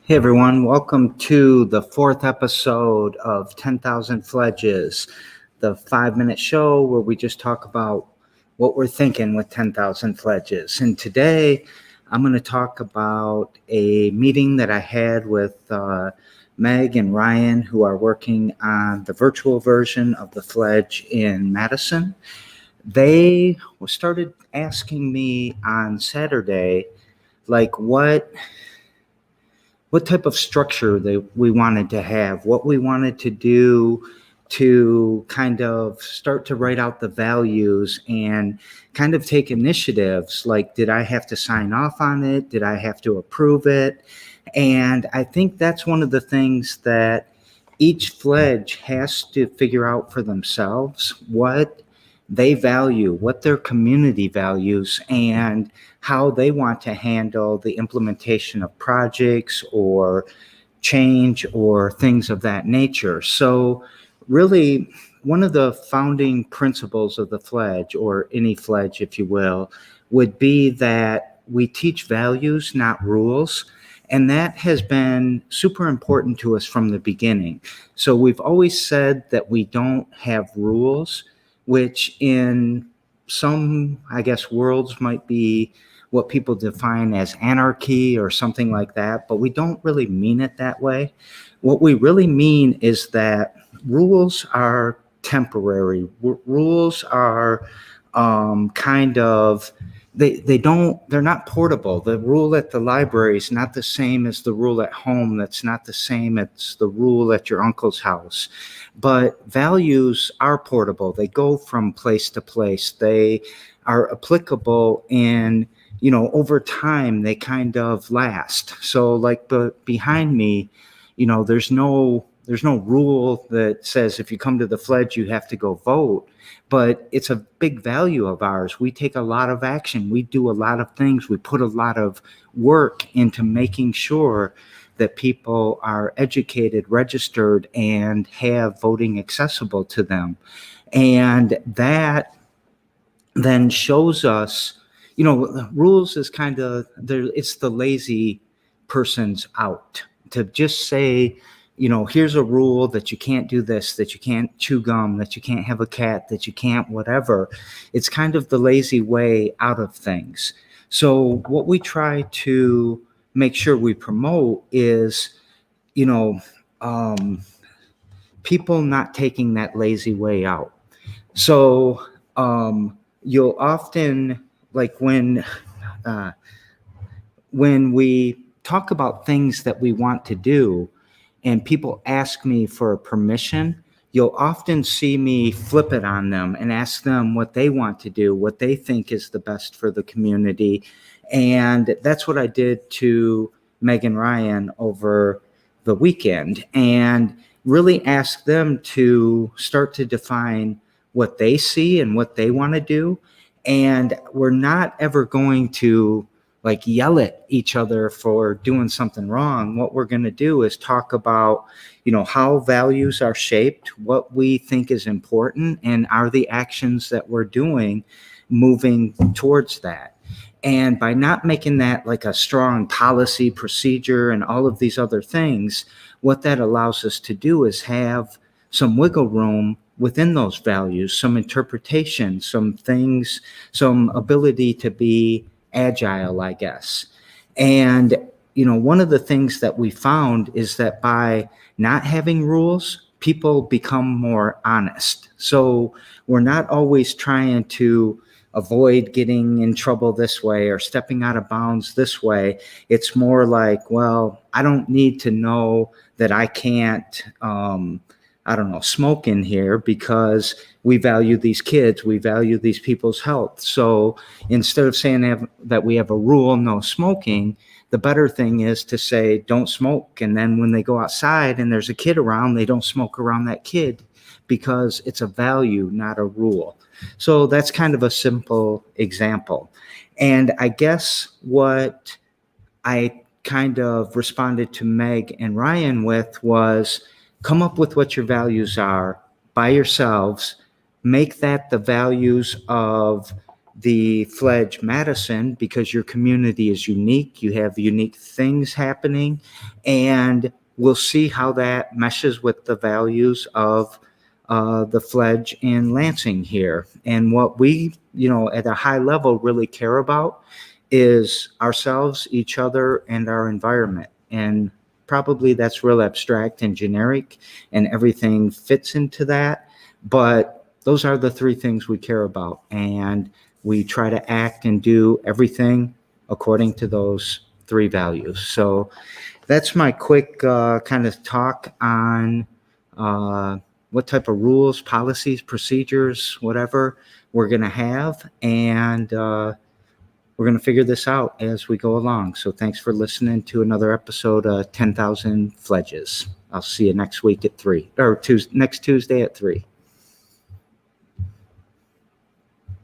Hey everyone, welcome to the fourth episode of 10,000 Fledges, the 5-minute show where we just talk about what we're thinking with 10,000 Fledges. And today I'm going to talk about a meeting that I had with Meg and Ryan, who are working on the virtual version of the Fledge in Madison. They started asking me on Saturday, like what type of structure that we wanted to have, what we wanted to do to kind of start to write out the values and kind of take initiatives. Like, did I have to sign off on it? Did I have to approve it? And I think that's one of the things that each Fledge has to figure out for themselves, what they value, what their community values, and how they want to handle the implementation of projects or change or things of that nature. So really, one of the founding principles of the Fledge, or any Fledge, if you will, would be that we teach values, not rules. And that has been super important to us from the beginning. So we've always said that we don't have rules, which in some, I guess, worlds might be what people define as anarchy or something like that, but we don't really mean it that way. What we really mean is that rules are temporary. Rules are kind of, they're not portable. The rule at the library is not the same as the rule at home. That's not the same as the rule at your uncle's house. But values are portable. They go from place to place. They are applicable, and over time they kind of last. So like behind me, there's no rule that says if you come to the Fledge you have to go vote, but it's a big value of ours. We take a lot of action. We do a lot of things. We put a lot of work into making sure that people are educated, registered, and have voting accessible to them. And that then shows us, rules is kind of, it's the lazy person's out. To just say, here's a rule that you can't do this, that you can't chew gum, that you can't have a cat, that you can't whatever. It's kind of the lazy way out of things. So what we try to make sure we promote is, people not taking that lazy way out. So you'll often, like when we talk about things that we want to do and people ask me for permission, you'll often see me flip it on them and ask them what they want to do, what they think is the best for the community. And that's what I did to Meg and Ryan over the weekend, and really ask them to start to define what they see and what they want to do. And we're not ever going to like yell at each other for doing something wrong. What we're going to do is talk about, how values are shaped, what we think is important, and are the actions that we're doing moving towards that. And by not making that like a strong policy procedure and all of these other things, what that allows us to do is have some wiggle room within those values, some interpretation, some things, some ability to be agile, I guess. And, one of the things that we found is that by not having rules, people become more honest. So we're not always trying to avoid getting in trouble this way or stepping out of bounds this way. It's more like, well, I don't need to know that I can't, smoke in here because we value these kids, we value these people's health. So instead of saying that we have a rule, no smoking, the better thing is to say, don't smoke. And then when they go outside and there's a kid around, they don't smoke around that kid because it's a value, not a rule. So that's kind of a simple example. And I guess what I kind of responded to Meg and Ryan with was, come up with what your values are by yourselves, make that the values of the Fledge Madison because your community is unique. You have unique things happening, and we'll see how that meshes with the values of the Fledge in Lansing here. And what we, at a high level really care about is ourselves, each other, and our environment. And probably that's real abstract and generic, and everything fits into that. But those are the three things we care about. And we try to act and do everything according to those three values. So that's my quick kind of talk on what type of rules, policies, procedures, whatever we're going to have. And we're going to figure this out as we go along. So thanks for listening to another episode of 10,000 Fledges. I'll see you next week at 3, or next Tuesday at 3.